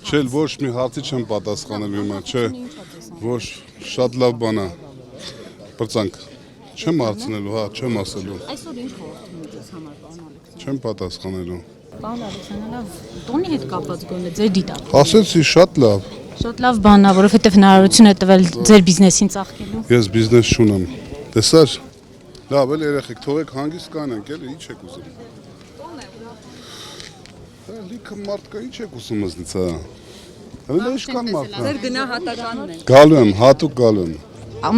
Չէ, ոչ մի հարցի չեմ պատասխանելու հիմա, չէ, ոչ, շատ լավ բան է, պրծանք, չեմ հարցնելու, հա, չեմ ասելու, Այսօր ինչ խորհուրդ ունես համար, պարոն Ալեքսանյան։ չեմ պատասխանելու, Պարոն Ալեքսանյան, լավ, տոնի հետ կապված գոնե ձեր դիտակ։ ասեցի շատ լավ, Շատ լավ բան է, որովհետև հնարավորություն է տվել ձեր բիզնեսին ծաղկելու։ ես բիզնես չունեմ, տեսար, լավ էլ երեխեք, թողեք հանգիստ կանենք, էլ ինչ եք ուզում, լիքը մարդ կա, ինչ եք ուզում ըզնից, հա, ինչ կան մարդը, Ձեր գնահատականն է։ գալու եմ, հատուկ գալու եմ,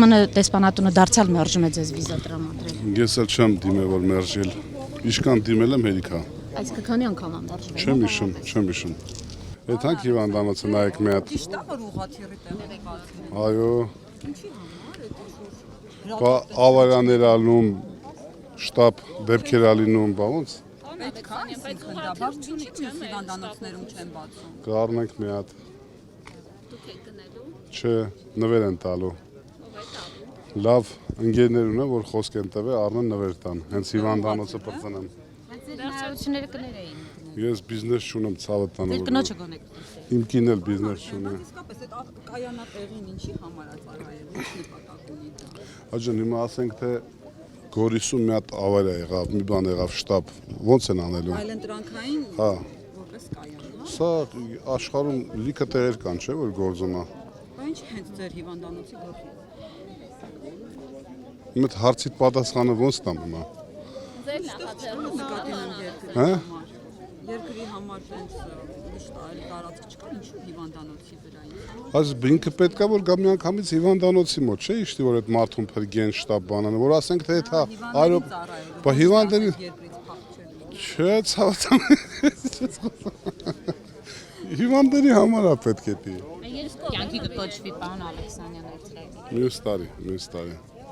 ԱՄՆ դեսպանատունը դարձյալ մերժում է ձեզ վիզա տրամադրել։ ես էլ չեմ դիմել, որ մերժել, իշքան դիմել եմ հերիքա, Այսինքն քանի անգամ է մերժվել։ չեմ իշում, Այդ հանք հիվանդանոցը նայեք մի հատ, Ճիշտ է, որ ուղղաթիռի տեղը բացվում։ այո, Ինչի համար է դա շուտ։ բա ավարաներ ալնում, շտապ դեպքեր ալինում, բա ոնց, Պետք է, այսինքն դա բաց չունի, մյուս հիվանդանոցներում չեն բացում։ կառնենք մի հատ, Դուք եք գնելու։ չէ, նվեր են տալու, լավ ընկերներ ունեմ, որ խոսք են տվել, առնեն նվեր տան, հենց հիվանդանոցը պրծնեմ, Վերջությունները կներեին։ ես բիզնես չունեմ ցավը տանը, Ձեր կնոջը գոնե։ իմ կին էլ բիզնես չունի, Իսկապես այդ կայանատեղին ինչի համար է ծառայել, ինչ նպատակ ունի դա։ աջան հիմա ասենք թե Գորիսում մի հատ ավարիա եղավ, մի բան եղավ շտապ, ոնց են անելու, Այլընտրանքային հա, որպես կայան, հա։ սա աշխարհում լիքը տեղեր կան, չէ, որ գործում է, Բա ինչ հենց ձեր հիվանդանոցի գործի։ իմ այդ հարցիդ պատասխանը ոնց տամ հիմա, Նկատի ունեմ երկրի Հա? համար։ Երկրի համար տենց միշտ այլ տարածք չկա, ինչու հիվանդանոցի վրա։ այս ինքը պետքա որ գա մի անգամից հիվանդանոցի մոտ, չէ, իշտի որ այդ մարդուն փրկեն շտապ բանանը, որ ասենք թե դա այո, բա հիվանդերի, Երկրից փախչելու։ չէ, ցավտամ, հիվանդերի համար է պետք է դի, Կյանքի կկոչվի պարոն Ալեքսանյան այդտեղ։ մյուս տարի,